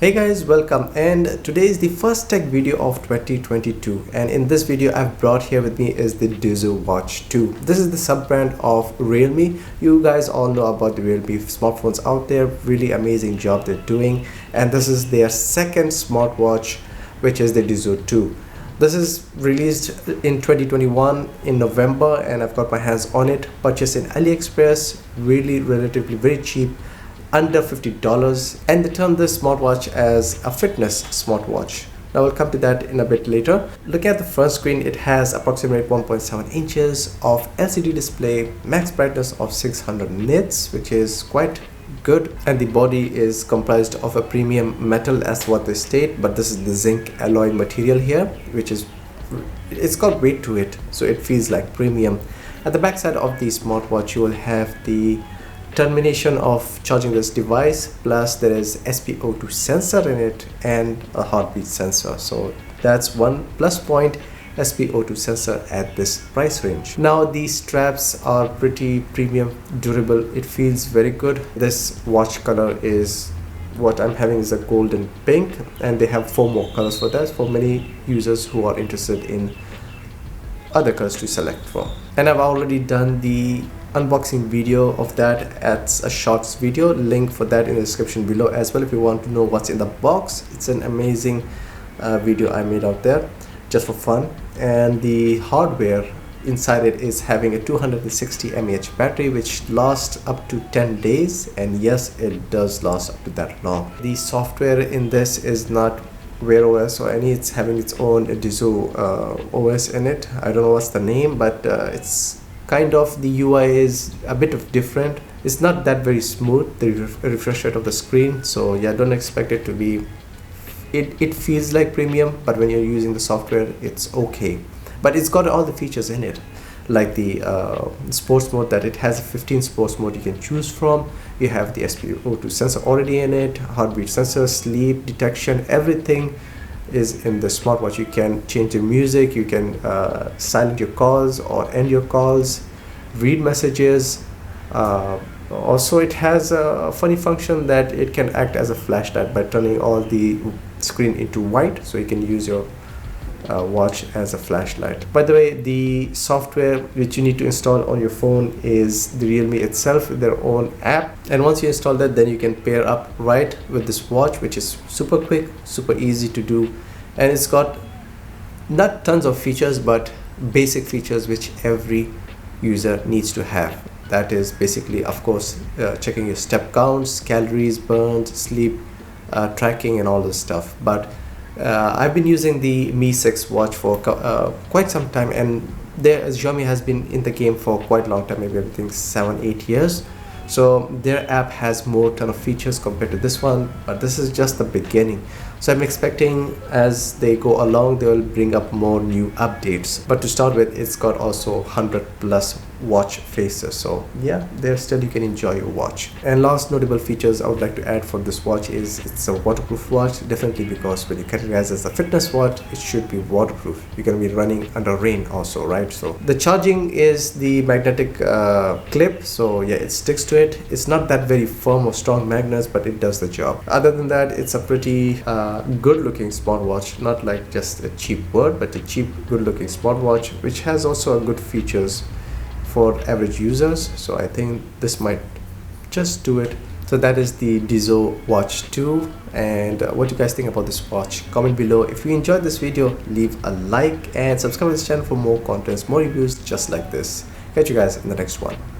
Hey guys, welcome, and today is the first tech video of 2022, and in this video I've brought here with me is the Dizo Watch 2. This is the sub brand of Realme. You guys all know about the Realme smartphones out there. Really amazing job they're doing, and this is their second smartwatch, which is the Dizo 2. This is released in 2021 in November, and I've got my hands on it. Purchased in AliExpress, really relatively very cheap, under $50, and they term this smartwatch as a fitness smartwatch. Now we'll come to that in a bit later. Looking at the front screen, it has approximately 1.7 inches of LCD display, max brightness of 600 nits, which is quite good, and the body is comprised of a premium metal as what they state, but this is the zinc alloy material here, which is, it's got weight to it, so it feels like premium. At the back side of the smartwatch, you will have the termination of charging this device, plus there is SpO2 sensor in it and a heartbeat sensor, so that's one plus point, SpO2 sensor at this price range. Now these straps are pretty premium, durable, it feels very good. This watch color is what I'm having is a golden pink, and they have 4 more colors for that, for many users who are interested in other colors to select from. And I've already done the unboxing video of that as a shorts video, link for that in the description below as well if you want to know what's in the box. It's an amazing video I made out there just for fun. And the hardware inside it is having a 260 mAh battery, which lasts up to 10 days, and yes, it does last up to that long. The software in this is not Wear OS or any, it's having its own Dizo OS in it. I don't know what's the name, but it's kind of, the UI is a bit of different. It's not that very smooth, the refresh rate of the screen, so yeah, don't expect it to be, it feels like premium, but when you're using the software it's okay. But it's got all the features in it, like the sports mode, that it has 15 sports mode you can choose from. You have the SpO2 sensor already in it, heartbeat sensor, sleep detection, everything is in the smartwatch. You can change the music, you can silent your calls or end your calls, read messages. Also it has a funny function that it can act as a flashlight by turning all the screen into white, so you can use your watch as a flashlight. By the way, the software which you need to install on your phone is the Realme itself, their own app, and once you install that, then you can pair up right with this watch, which is super quick, super easy to do, and it's got not tons of features but basic features which every user needs to have. That is basically, of course, checking your step counts, calories burned, sleep tracking and all this stuff. But I've been using the Mi 6 watch for quite some time, and Xiaomi has been in the game for quite a long time, maybe I think 7-8 years. So their app has more ton of features compared to this one, but this is just the beginning. So I'm expecting as they go along they will bring up more new updates. But to start with, it's got also 100 plus watch faces, so yeah, there still you can enjoy your watch. And last notable features I would like to add for this watch is it's a waterproof watch, definitely, because when you categorize as a fitness watch, it should be waterproof. You're going to be running under rain also, right? So the charging is the magnetic clip, so yeah, it sticks to it. It's not that very firm or strong magnets, but it does the job. Other than that, it's a pretty good looking smartwatch, not like just a cheap word, but a cheap good looking smartwatch which has also a good features for average users. So I think this might just do it. So that is the Dizo Watch 2, and what do you guys think about this watch? Comment below. If you enjoyed this video, leave a like and subscribe to this channel for more contents, more reviews just like this. Catch you guys in the next one.